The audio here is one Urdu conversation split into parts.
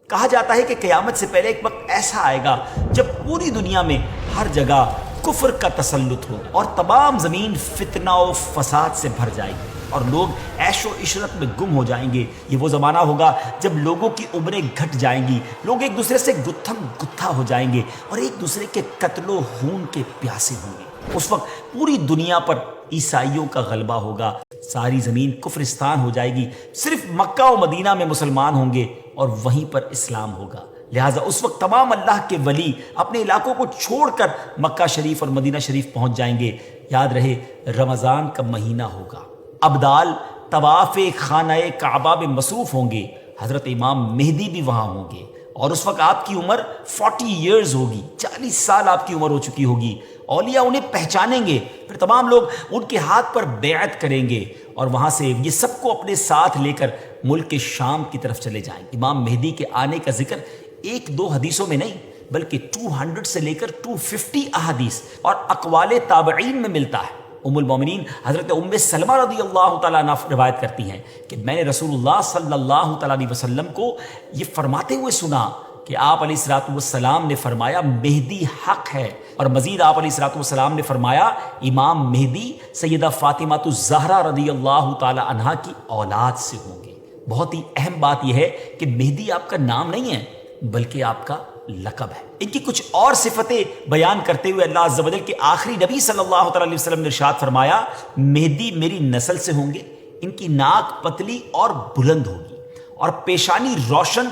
کہا جاتا ہے کہ قیامت سے پہلے ایک وقت ایسا آئے گا جب پوری دنیا میں ہر جگہ کفر کا تسلط ہو اور تمام زمین فتنہ و فساد سے بھر جائے گی اور لوگ عیش و عشرت میں گم ہو جائیں گے۔ یہ وہ زمانہ ہوگا جب لوگوں کی عمریں گھٹ جائیں گی، لوگ ایک دوسرے سے گتھم گتھا ہو جائیں گے اور ایک دوسرے کے قتل و خون کے پیاسے ہوں گے۔ اس وقت پوری دنیا پر عیسائیوں کا غلبہ ہوگا، ساری زمین کفرستان ہو جائے گی، صرف مکہ و مدینہ میں مسلمان ہوں گے اور وہیں پر اسلام ہوگا۔ لہٰذا اس وقت تمام اللہ کے ولی اپنے علاقوں کو چھوڑ کر مکہ شریف اور مدینہ شریف پہنچ جائیں گے۔ یاد رہے رمضان کا مہینہ ہوگا، ابدال طواف خانہ کعبہ میں مصروف ہوں گے، حضرت امام مہدی بھی وہاں ہوں گے اور اس وقت آپ کی عمر 40 ایئرز ہوگی، 40 سال آپ کی عمر ہو چکی ہوگی۔ اولیاء انہیں پہچانیں گے، پھر تمام لوگ ان کے ہاتھ پر بیعت کریں گے اور وہاں سے یہ سب کو اپنے ساتھ لے کر ملک شام کی طرف چلے جائیں گے۔ امام مہدی کے آنے کا ذکر ایک دو حدیثوں میں نہیں بلکہ 200 سے لے کر 250 احادیث اور اقوال تابعین میں ملتا ہے۔ ام المومنین حضرت ام سلمہ رضی اللہ تعالیٰ عنہ روایت کرتی ہیں کہ میں نے رسول اللہ صلی اللہ تعالیٰ علیہ وسلم کو یہ فرماتے ہوئے سنا کہ آپ علیہ الصلوۃ والسلام نے فرمایا مہدی حق ہے، اور مزید آپ علیہ الصلوۃ والسلام نے فرمایا امام مہدی سیدہ فاطمہ الزہرا رضی اللہ تعالیٰ عنہا کی اولاد سے ہوں گے۔ بہت ہی اہم بات یہ ہے کہ مہدی آپ کا نام نہیں ہے بلکہ آپ کا لقب ہے۔ ان کی کچھ اور صفتیں بیان کرتے ہوئے اللہ عز و جل کے آخری نبی صلی اللہ تعالیٰ علیہ وسلم نے ارشاد فرمایا مہدی میری نسل سے ہوں گے، ان کی ناک پتلی اور بلند ہوگی اور پیشانی روشن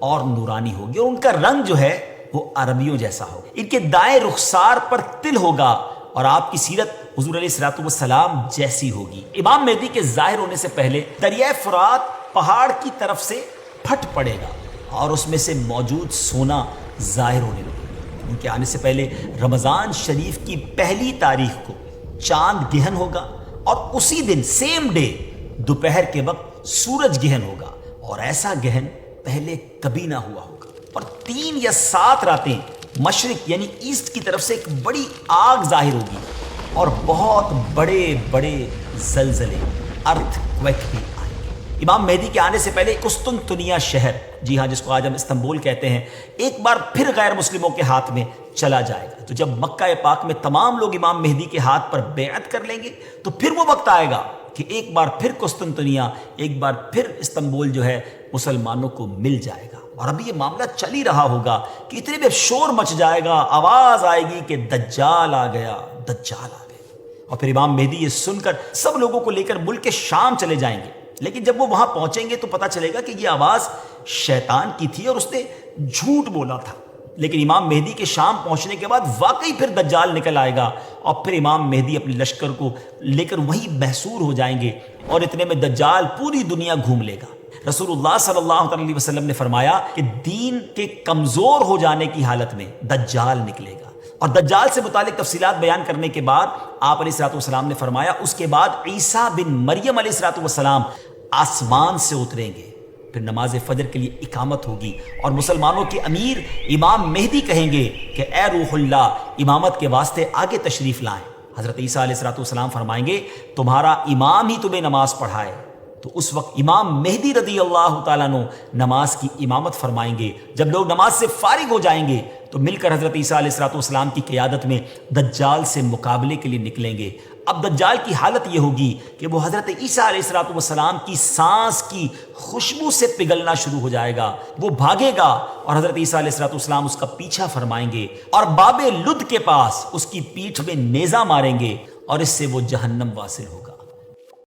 اور نورانی ہوگی اور ان کا رنگ جو ہے وہ عربیوں جیسا ہوگا، ان کے دائیں رخسار پر تل ہوگا اور آپ کی سیرت حضور علیہ الصلوۃ والسلام جیسی ہوگی۔ امام مہدی کے ظاہر ہونے سے پہلے دریائے فرات پہاڑ کی طرف سے پھٹ پڑے گا اور اس میں سے موجود سونا ظاہر ہونے لگے گا۔ ان کے آنے سے پہلے رمضان شریف کی پہلی تاریخ کو چاند گہن ہوگا اور اسی دن سیم ڈے دوپہر کے وقت سورج گہن ہوگا، اور ایسا گہن پہلے کبھی نہ ہوا ہوگا، اور 3 یا 7 راتیں مشرق یعنی ایسٹ کی طرف سے ایک بڑی آگ ظاہر ہوگی اور بہت بڑے بڑے زلزلے ارتھ کویک بھی آئیں گے۔ امام مہدی کے آنے سے پہلے قسطنطنیہ شہر، جی ہاں جس کو آج ہم استنبول کہتے ہیں، ایک بار پھر غیر مسلموں کے ہاتھ میں چلا جائے گا۔ تو جب مکہ پاک میں تمام لوگ امام مہدی کے ہاتھ پر بیعت کر لیں گے تو پھر وہ وقت آئے گا کہ ایک بار پھر قسطنطنیہ، ایک بار پھر استنبول جو ہے مسلمانوں کو مل جائے گا۔ اور ابھی یہ معاملہ چل ہی رہا ہوگا کہ اتنے میں شور مچ جائے گا، آواز آئے گی کہ دجال آ گیا، دجال آ گیا، اور پھر امام مہدی یہ سن کر سب لوگوں کو لے کر ملک شام چلے جائیں گے۔ لیکن جب وہ وہاں پہنچیں گے تو پتہ چلے گا کہ یہ آواز شیطان کی تھی اور اس نے جھوٹ بولا تھا۔ لیکن امام مہدی کے شام پہنچنے کے بعد واقعی پھر دجال نکل آئے گا اور پھر امام مہدی اپنے لشکر کو لے کر وہیں محصور ہو جائیں گے، اور اتنے میں دجال پوری دنیا گھوم لے گا۔ رسول اللہ صلی اللہ علیہ وسلم نے فرمایا کہ دین کے کمزور ہو جانے کی حالت میں دجال نکلے گا، اور دجال سے متعلق تفصیلات بیان کرنے کے بعد آپ علیہ الصلوۃ والسلام نے فرمایا اس کے بعد عیسیٰ بن مریم علیہ الصلوۃ والسلام آسمان سے اتریں گے، پھر نماز فجر کے لیے اقامت ہوگی اور مسلمانوں کے امیر امام مہدی کہیں گے کہ اے روح اللہ امامت کے واسطے آگے تشریف لائیں۔ حضرت عیسیٰ علیہ الصلوۃ والسلام فرمائیں گے تمہارا امام ہی تمہیں نماز پڑھائے، تو اس وقت امام مہدی رضی اللہ تعالیٰ عنہ نماز کی امامت فرمائیں گے۔ جب لوگ نماز سے فارغ ہو جائیں گے تو مل کر حضرت عیسیٰ علیہ الصلوۃ والسلام کی قیادت میں دجال سے مقابلے کے لیے نکلیں گے۔ اب دجال کی حالت یہ ہوگی کہ وہ حضرت عیسیٰ علیہ الصلوۃ والسلام کی سانس کی خوشبو سے پگھلنا شروع ہو جائے گا، وہ بھاگے گا اور حضرت عیسیٰ علیہ الصلوۃ والسلام اس کا پیچھا فرمائیں گے اور باب لد کے پاس اس کی پیٹھ میں نیزہ ماریں گے اور اس سے وہ جہنم واصل ہوگا۔